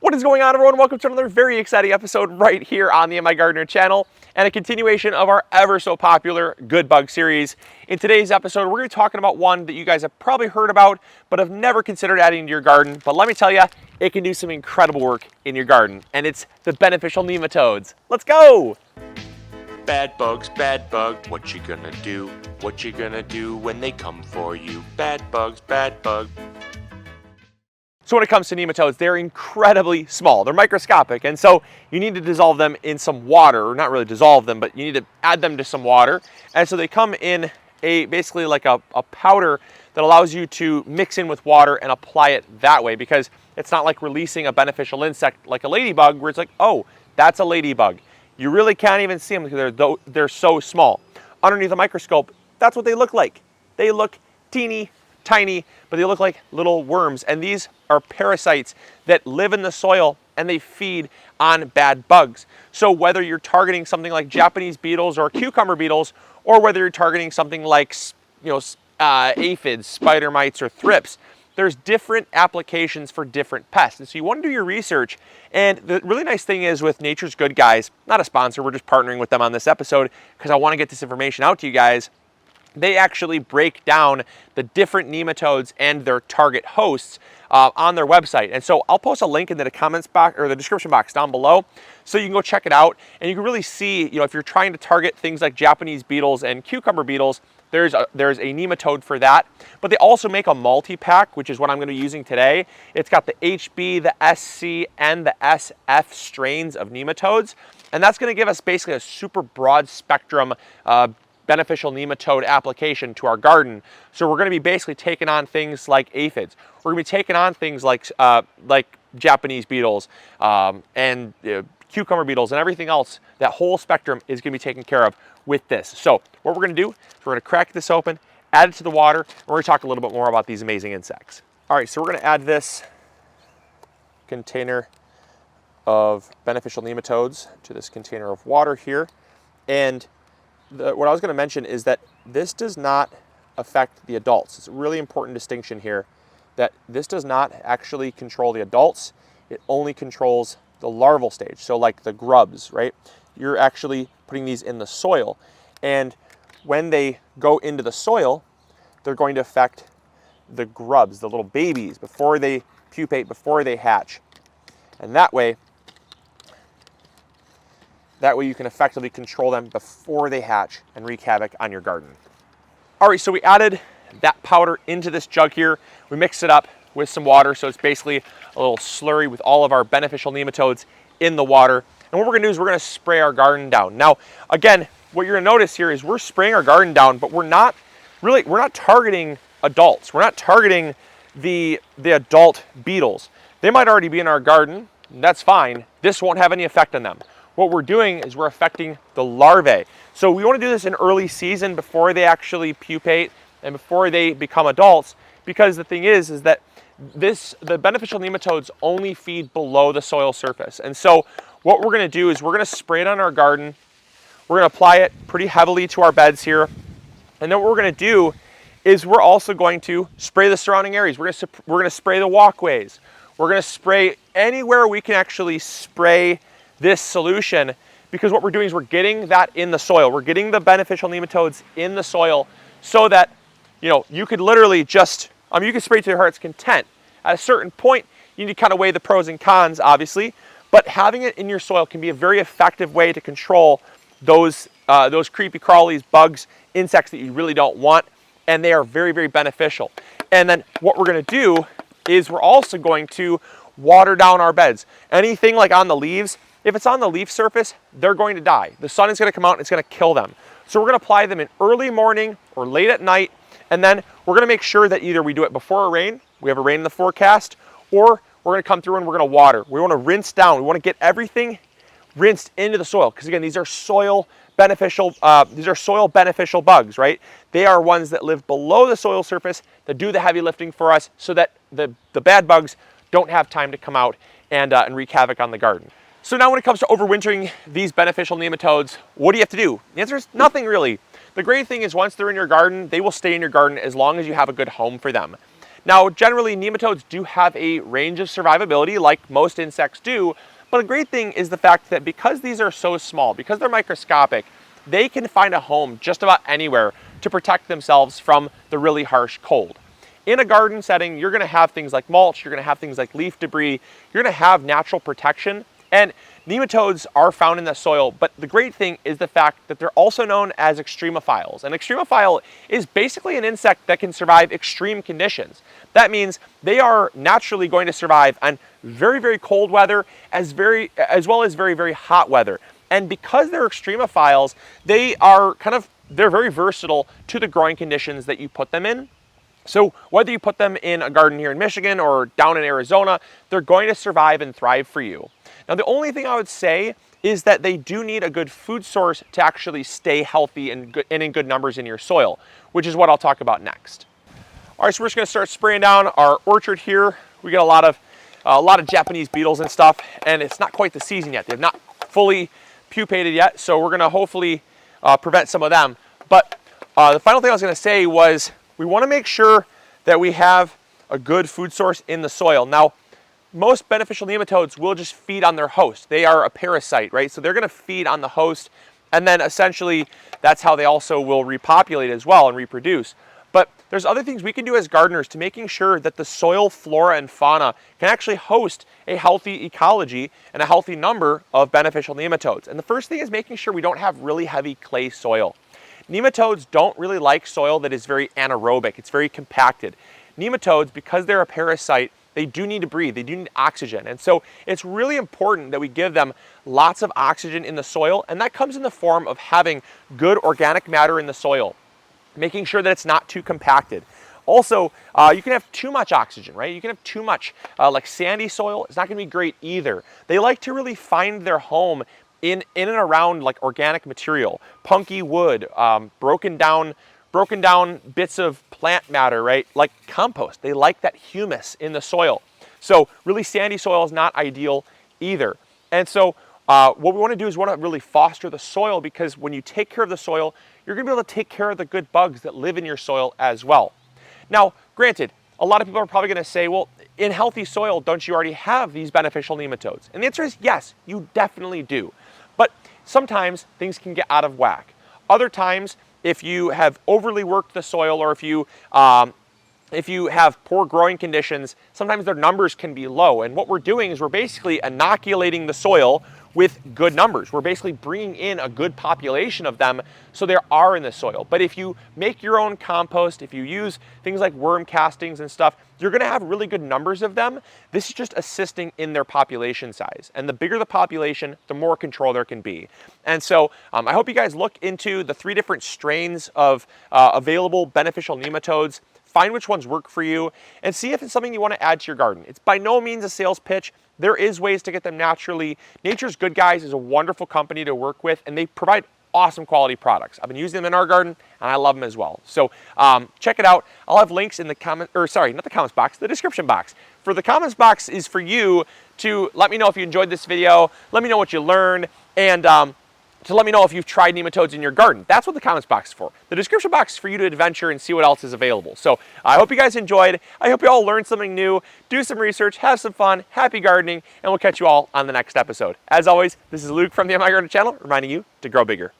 What is going on, everyone? Welcome to another very exciting episode right here on the MIgardener channel and a continuation of our ever so popular Good Bug series. In today's episode, we're going to be talking about one that you guys have probably heard about but have never considered adding to your garden. But let me tell you, it can do some incredible work in your garden, and it's the beneficial nematodes. Let's go! Bad bugs, what you gonna do? What you gonna do when they come for you? Bad bugs, bad bug. So when it comes to nematodes, they're incredibly small. They're microscopic, and so you need to dissolve them in some water, or not really dissolve them, but you need to add them to some water. And so they come in basically like a powder that allows you to mix in with water and apply it that way, because it's not like releasing a beneficial insect like a ladybug where it's like, oh, that's a ladybug. You really can't even see them because they're so small. Underneath a microscope, that's what they look like. They look teeny tiny, but they look like little worms, and these are parasites that live in the soil and they feed on bad bugs. So whether you're targeting something like Japanese beetles or cucumber beetles, or whether you're targeting something like aphids, spider mites, or thrips, there's different applications for different pests. And so you want to do your research. And the really nice thing is with Nature's Good guys, not a sponsor, we're just partnering with them on this episode because I want to get this information out to you guys. They actually break down the different nematodes and their target hosts on their website. And so I'll post a link in the comments box or the description box down below so you can go check it out, and you can really see, if you're trying to target things like Japanese beetles and cucumber beetles, there's a nematode for that. But they also make a multi-pack, which is what I'm going to be using today. It's got the HB, the SC, and the SF strains of nematodes, and that's going to give us basically a super broad spectrum beneficial nematode application to our garden. So we're going to be basically taking on things like aphids. We're going to be taking on things like Japanese beetles and cucumber beetles and everything else. That whole spectrum is going to be taken care of with this. So what we're going to do is we're going to crack this open, add it to the water, and we're going to talk a little bit more about these amazing insects. All right, so we're going to add this container of beneficial nematodes to this container of water here. And what I was going to mention is that this does not affect the adults. It's a really important distinction here that this does not actually control the adults. It only controls the larval stage. So like the grubs, right? You're actually putting these in the soil. And when they go into the soil, they're going to affect the grubs, the little babies, before they pupate, before they hatch. And that way you can effectively control them before they hatch and wreak havoc on your garden. All right, so we added that powder into this jug here. We mixed it up with some water, so it's basically a little slurry with all of our beneficial nematodes in the water. And what we're gonna do is we're gonna spray our garden down. Now, again, what you're gonna notice here is we're spraying our garden down, but we're not targeting adults. We're not targeting the adult beetles. They might already be in our garden, and that's fine. This won't have any effect on them. What we're doing is we're affecting the larvae. So we want to do this in early season before they actually pupate and before they become adults, because the thing is that the beneficial nematodes only feed below the soil surface. And so what we're going to do is we're going to spray it on our garden. We're going to apply it pretty heavily to our beds here. And then what we're going to do is we're also going to spray the surrounding areas. We're going to spray the walkways. We're going to spray anywhere we can actually spray this solution, because what we're doing is we're getting that in the soil. We're getting the beneficial nematodes in the soil so that, you could literally just, you can spray to your heart's content. At a certain point, you need to kind of weigh the pros and cons, obviously, but having it in your soil can be a very effective way to control those creepy crawlies, bugs, insects that you really don't want, and they are very, very beneficial. And then what we're going to do is we're also going to water down our beds. Anything like on the leaves, if it's on the leaf surface, they're going to die. The sun is going to come out and it's going to kill them. So we're going to apply them in early morning or late at night, and then we're going to make sure that either we do it before a rain, we have a rain in the forecast, or we're going to come through and we're going to water. We want to rinse down. We want to get everything rinsed into the soil, because again, these are soil beneficial bugs, right? They are ones that live below the soil surface that do the heavy lifting for us, so that the bad bugs don't have time to come out and wreak havoc on the garden. So now when it comes to overwintering these beneficial nematodes, what do you have to do? The answer is nothing really. The great thing is once they're in your garden, they will stay in your garden as long as you have a good home for them. Now, generally, nematodes do have a range of survivability like most insects do, but a great thing is the fact that because these are so small, because they're microscopic, they can find a home just about anywhere to protect themselves from the really harsh cold. In a garden setting, you're gonna have things like mulch, you're gonna have things like leaf debris, you're gonna have natural protection, and nematodes are found in the soil, but the great thing is the fact that they're also known as extremophiles. An extremophile is basically an insect that can survive extreme conditions. That means they are naturally going to survive on very, very cold weather as well as very, very hot weather. And because they're extremophiles, they're very versatile to the growing conditions that you put them in. So whether you put them in a garden here in Michigan or down in Arizona, they're going to survive and thrive for you. Now, the only thing I would say is that they do need a good food source to actually stay healthy and in good numbers in your soil, which is what I'll talk about next. All right, so we're just gonna start spraying down our orchard here. We got a lot of Japanese beetles and stuff, and it's not quite the season yet. They've not fully pupated yet, so we're gonna hopefully prevent some of them. But the final thing I was gonna say was we wanna make sure that we have a good food source in the soil. Now, most beneficial nematodes will just feed on their host. They are a parasite, right? So they're gonna feed on the host, and then essentially that's how they also will repopulate as well and reproduce. But there's other things we can do as gardeners to making sure that the soil flora and fauna can actually host a healthy ecology and a healthy number of beneficial nematodes. And the first thing is making sure we don't have really heavy clay soil. Nematodes don't really like soil that is very anaerobic. It's very compacted. Nematodes, because they're a parasite, they do need to breathe, they do need oxygen. And so it's really important that we give them lots of oxygen in the soil, and that comes in the form of having good organic matter in the soil, making sure that it's not too compacted. Also, you can have too much oxygen, right? You can have too much, like sandy soil, it's not gonna be great either. They like to really find their home in and around like organic material, punky wood, broken down bits of plant matter, right? Like compost. They like that humus in the soil. So really sandy soil is not ideal either. And so what we want to do is we want to really foster the soil, because when you take care of the soil, you're going to be able to take care of the good bugs that live in your soil as well. Now, granted, a lot of people are probably going to say, well, in healthy soil, don't you already have these beneficial nematodes? And the answer is yes, you definitely do. But sometimes things can get out of whack. Other times, if you have overly worked the soil, or if you have poor growing conditions, sometimes their numbers can be low. And what we're doing is we're basically inoculating the soil with good numbers. We're basically bringing in a good population of them so they are in the soil. But if you make your own compost, if you use things like worm castings and stuff, you're gonna have really good numbers of them. This is just assisting in their population size. And the bigger the population, the more control there can be. And so I hope you guys look into the 3 different strains of available beneficial nematodes. Find which ones work for you and see if it's something you want to add to your garden. It's by no means a sales pitch. There is ways to get them naturally. Nature's Good Guys is a wonderful company to work with, and they provide awesome quality products. I've been using them in our garden, and I love them as well. So check it out. I'll have links in the the description box. For the comments box is for you to let me know if you enjoyed this video, let me know what you learned, and to let me know if you've tried nematodes in your garden. That's what the comments box is for. The description box is for you to adventure and see what else is available. So I hope you guys enjoyed. I hope you all learned something new. Do some research, have some fun, happy gardening, and we'll catch you all on the next episode. As always, this is Luke from the MIgardener channel, reminding you to grow bigger.